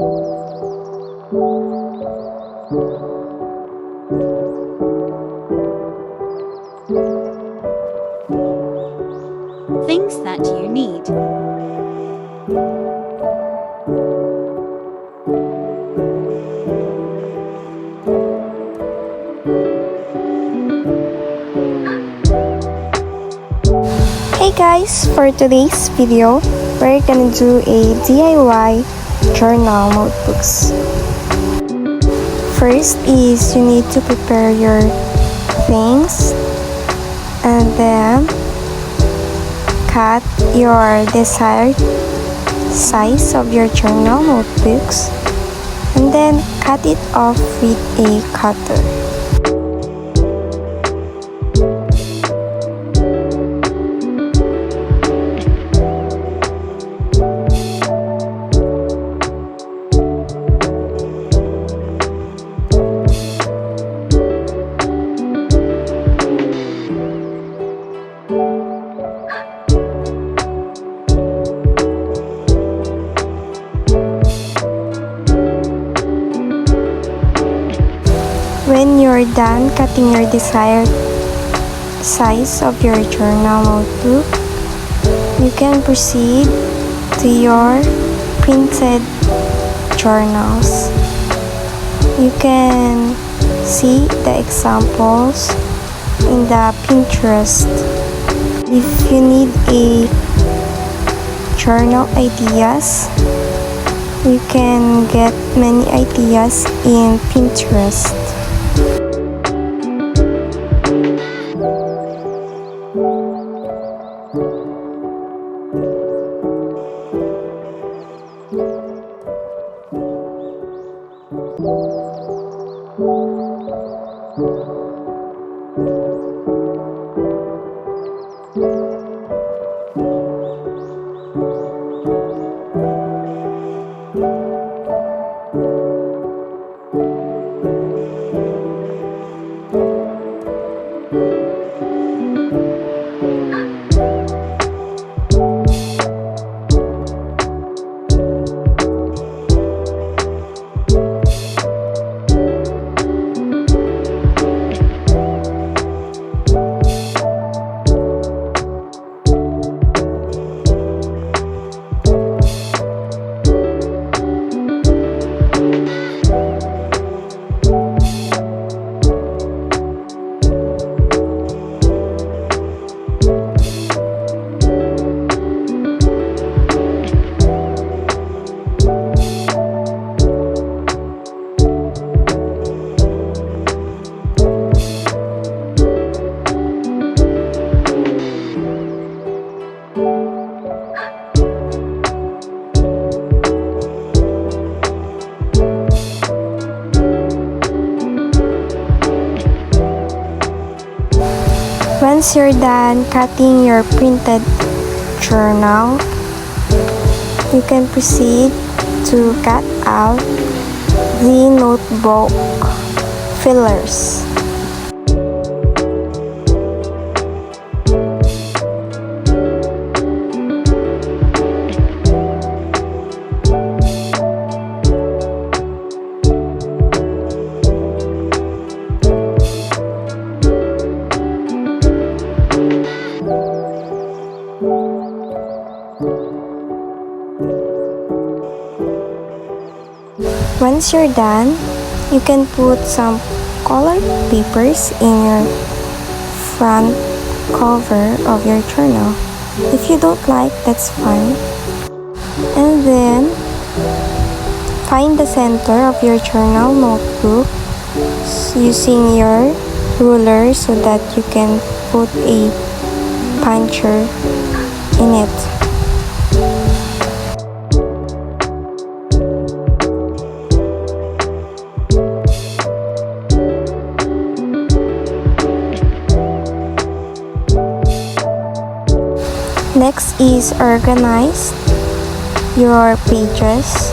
Things that you need. Hey guys, for today's video, we're gonna do a DIY journal notebooks. First is you need to prepare your things and then cut your desired size of your journal notebooks and then cut it off with a cutter. When you're done cutting your desired size of your journal notebook, you can proceed to your printed journals. You can see the examples in the Pinterest. If you need a journal ideas, you can get many ideas in Pinterest. Once you're done cutting your printed journal, you can proceed to cut out the notebook fillers. Once you're done, you can put some colored papers in your front cover of your journal. If you don't like, that's fine. And then, find the center of your journal notebook using your ruler so that you can put a puncture in it. Next is organize your pages.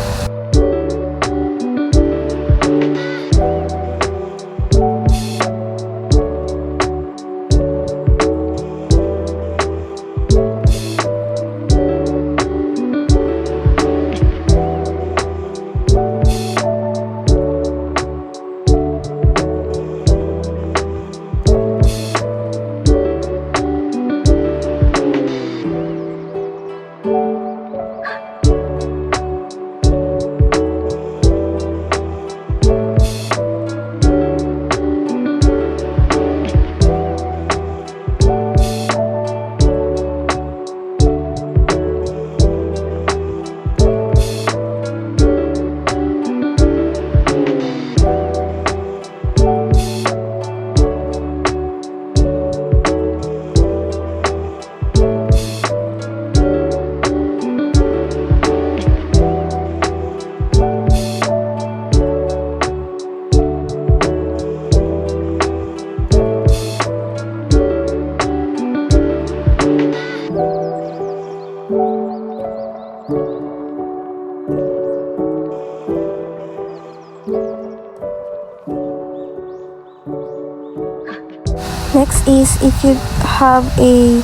Next is if you have a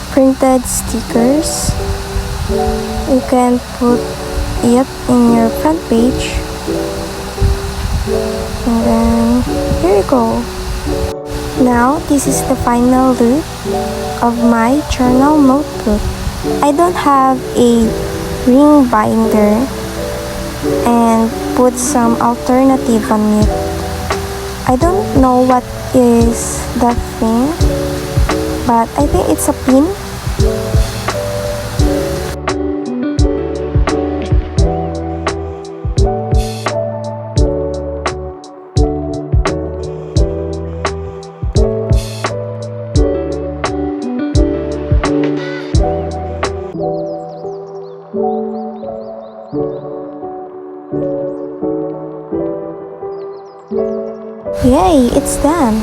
printed stickers, you can put it in your front page. And then here you go. Now this is the final look of my journal notebook. I don't have a ring binder and put some alternative on it. I don't know what is that thing, but I think it's a pin. Yay, it's done.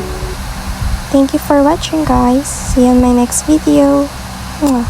Thank you for watching, guys. See you in my next video. Mwah.